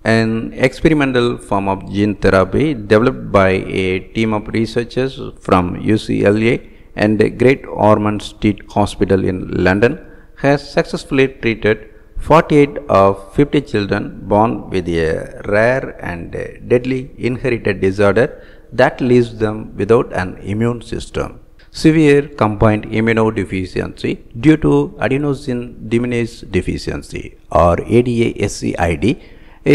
an experimental form of gene therapy developed by a team of researchers from UCLA and Great Ormond Street Hospital in London, has successfully treated 48 of 50 children born with a rare and deadly inherited disorder that leaves them without an immune system. Severe combined immunodeficiency due to adenosine deaminase deficiency or ADA-SCID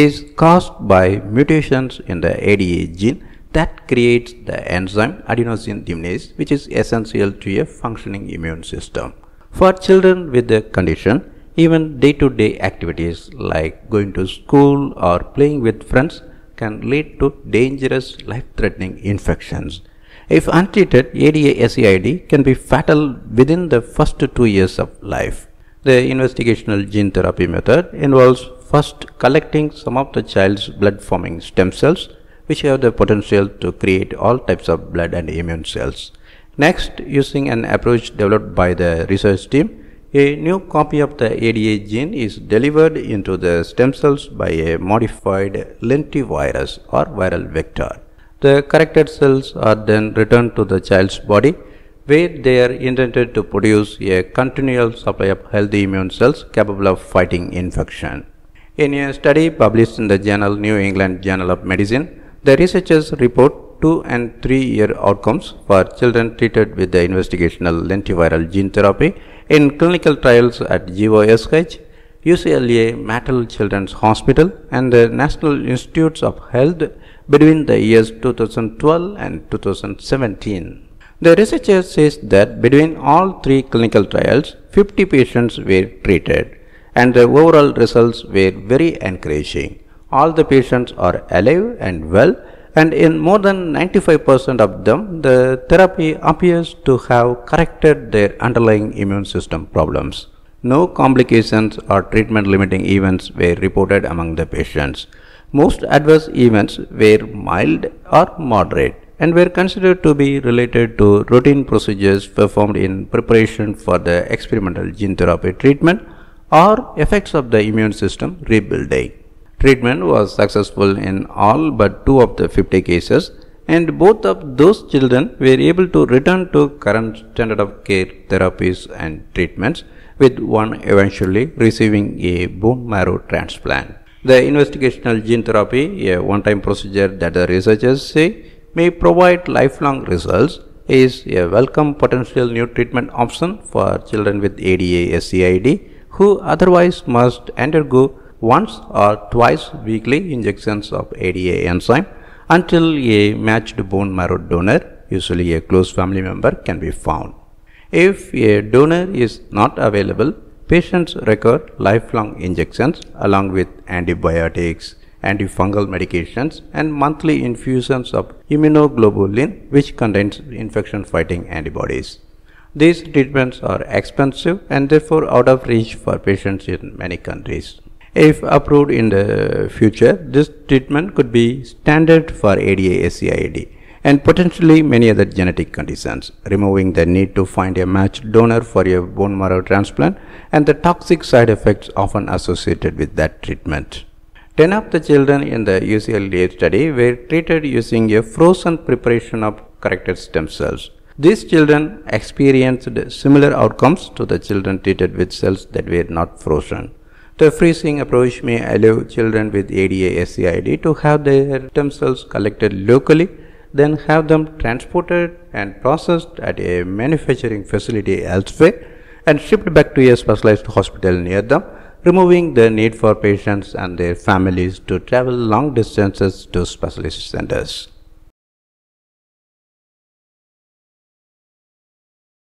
is caused by mutations in the ADA gene that creates the enzyme adenosine deaminase, which is essential to a functioning immune system. For children with the condition, even day-to-day activities like going to school or playing with friends can lead to dangerous life-threatening infections. If untreated, ADA-SCID can be fatal within the first 2 years of life. The investigational gene therapy method involves first collecting some of the child's blood-forming stem cells, which have the potential to create all types of blood and immune cells. Next, using an approach developed by the research team, a new copy of the ADA gene is delivered into the stem cells by a modified lentivirus or viral vector. The corrected cells are then returned to the child's body, where they are intended to produce a continual supply of healthy immune cells capable of fighting infection. In a study published in the journal New England Journal of Medicine, the researchers report 2 and 3 year outcomes for children treated with the investigational lentiviral gene therapy in clinical trials at GOSH, UCLA Maternal Children's Hospital, and the National Institutes of Health between the years 2012 and 2017. The researcher says that between all 3 clinical trials, 50 patients were treated, and the overall results were very encouraging. All the patients are alive and well, and in more than 95% of them, the therapy appears to have corrected their underlying immune system problems. No complications or treatment-limiting events were reported among the patients. Most adverse events were mild or moderate and were considered to be related to routine procedures performed in preparation for the experimental gene therapy treatment or effects of the immune system rebuilding. Treatment was successful in all but 2 of the 50 cases, and both of those children were able to return to current standard of care therapies and treatments, with one eventually receiving a bone marrow transplant. The investigational gene therapy, a one-time procedure that the researchers say may provide lifelong results, is a welcome potential new treatment option for children with ADA-SCID who otherwise must undergo once or twice weekly injections of ADA enzyme until a matched bone marrow donor, usually a close family member, can be found. If a donor is not available, patients require lifelong injections along with antibiotics, antifungal medications, and monthly infusions of immunoglobulin, which contains infection-fighting antibodies. These treatments are expensive and therefore out of reach for patients in many countries. If approved in the future, this treatment could be standard for ADA-SCID and potentially many other genetic conditions, removing the need to find a matched donor for a bone marrow transplant and the toxic side effects often associated with that treatment. 10 of the children in the UCLA study were treated using a frozen preparation of corrected stem cells. These children experienced similar outcomes to the children treated with cells that were not frozen. The freezing approach may allow children with ADA-SCID to have their stem cells collected locally, then have them transported and processed at a manufacturing facility elsewhere and shipped back to a specialized hospital near them, removing the need for patients and their families to travel long distances to specialist centers.